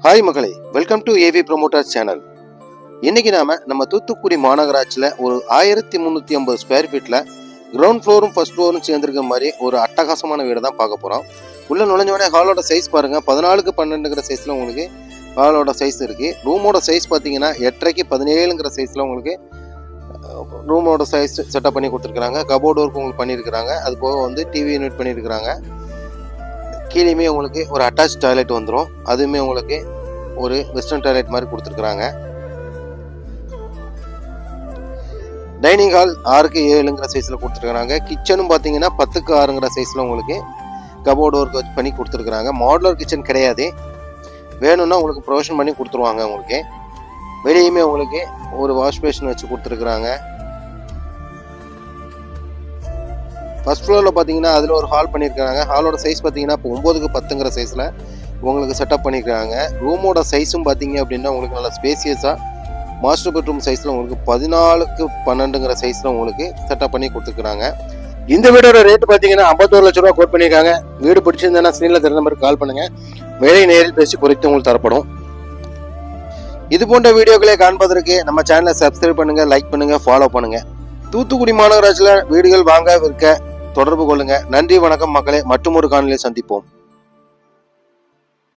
Hi மகளே, welcome to AV promoters channel. இன்னைக்கு நம்ம தூத்துக்குடி மாநகராட்சியில் ஒரு 1350 ஸ்கொயர் ஃபீட்டில் கிரவுண்ட் ஃப்ளோரும் ஃபர்ஸ்ட் ஃப்ளோரும் சேர்ந்துருக்க மாதிரி ஒரு அட்டகாசமான வீடு தான் பார்க்க போகிறோம். உள்ளே நுழைஞ்சோடனே ஹாலோட சைஸ் பாருங்கள், 14x12ங்கிற சைஸில் உங்களுக்கு ஹாலோட சைஸ் இருக்குது. ரூமோட சைஸ் பார்த்தீங்கன்னா 8x17ங்கிற சைஸில் உங்களுக்கு ரூமோட சைஸ் செட்டப் பண்ணி கொடுத்துருக்குறாங்க. கபோர்டு ஒர்க் உங்களுக்கு பண்ணியிருக்கிறாங்க. அது போக வந்து டிவி யூனிட் பண்ணியிருக்கிறாங்க. கீழேயுமே உங்களுக்கு ஒரு அட்டாச் டாய்லெட் வந்துடும். அதுவுமே உங்களுக்கு ஒரு வெஸ்டர்ன் டாய்லெட் மாதிரி கொடுத்துருக்குறாங்க. டைனிங் ஹால் 6x7ங்கிற சைஸில் கொடுத்துருக்குறாங்க. கிச்சனும் பார்த்தீங்கன்னா 10x6ங்கிற சைஸில் உங்களுக்கு கபோர்டு ஒர்க் பண்ணி கொடுத்துருக்குறாங்க. மாடுலர் கிச்சன் கிடையாது, வேணும்னா உங்களுக்கு ப்ரொவிஷன் பண்ணி கொடுத்துருவாங்க. உங்களுக்கு வெளியுமே உங்களுக்கு ஒரு வாஷ் பேஷன் வச்சு கொடுத்துருக்குறாங்க. ஃபர்ஸ்ட் ஃப்ளோரில் பார்த்தீங்கன்னா அதில் ஒரு ஹால் பண்ணியிருக்காங்க. ஹாலோட சைஸ் பார்த்தீங்கன்னா இப்போ 9x10ங்கிற சைஸில் உங்களுக்கு செட்டப் பண்ணியிருக்காங்க. ரூமோட சைஸும் பார்த்தீங்க அப்படின்னா உங்களுக்கு நல்லா ஸ்பேசியஸாக மாஸ்டர் பெட்ரூம் சைஸில் உங்களுக்கு 14x12ங்கிற சைஸில் உங்களுக்கு செட்டப் பண்ணி கொடுத்துருக்குறாங்க. இந்த வீடோட ரேட்டு பார்த்தீங்கன்னா 51 லட்ச ரூபா கோட் பண்ணியிருக்காங்க. வீடு பிடிச்சிருந்தேன்னா ஸ்க்ரீனில் தெரிந்த மாதிரி கால் பண்ணுங்கள். விலை நேரில் பேசி குறைத்து உங்களுக்கு தரப்படும். இது போன்ற வீடியோக்களை காண்பதற்கு நம்ம சேனலை சப்ஸ்கிரைப் பண்ணுங்கள், லைக் பண்ணுங்கள், ஃபாலோ பண்ணுங்கள். தூத்துக்குடி மாநகராட்சியில் வீடுகள் வாங்க விற்க தொடர்பு கொள்ளுங்க. நன்றி, வணக்கம் மக்களே. மற்றும் ஒரு காணொலியில் சந்திப்போம்.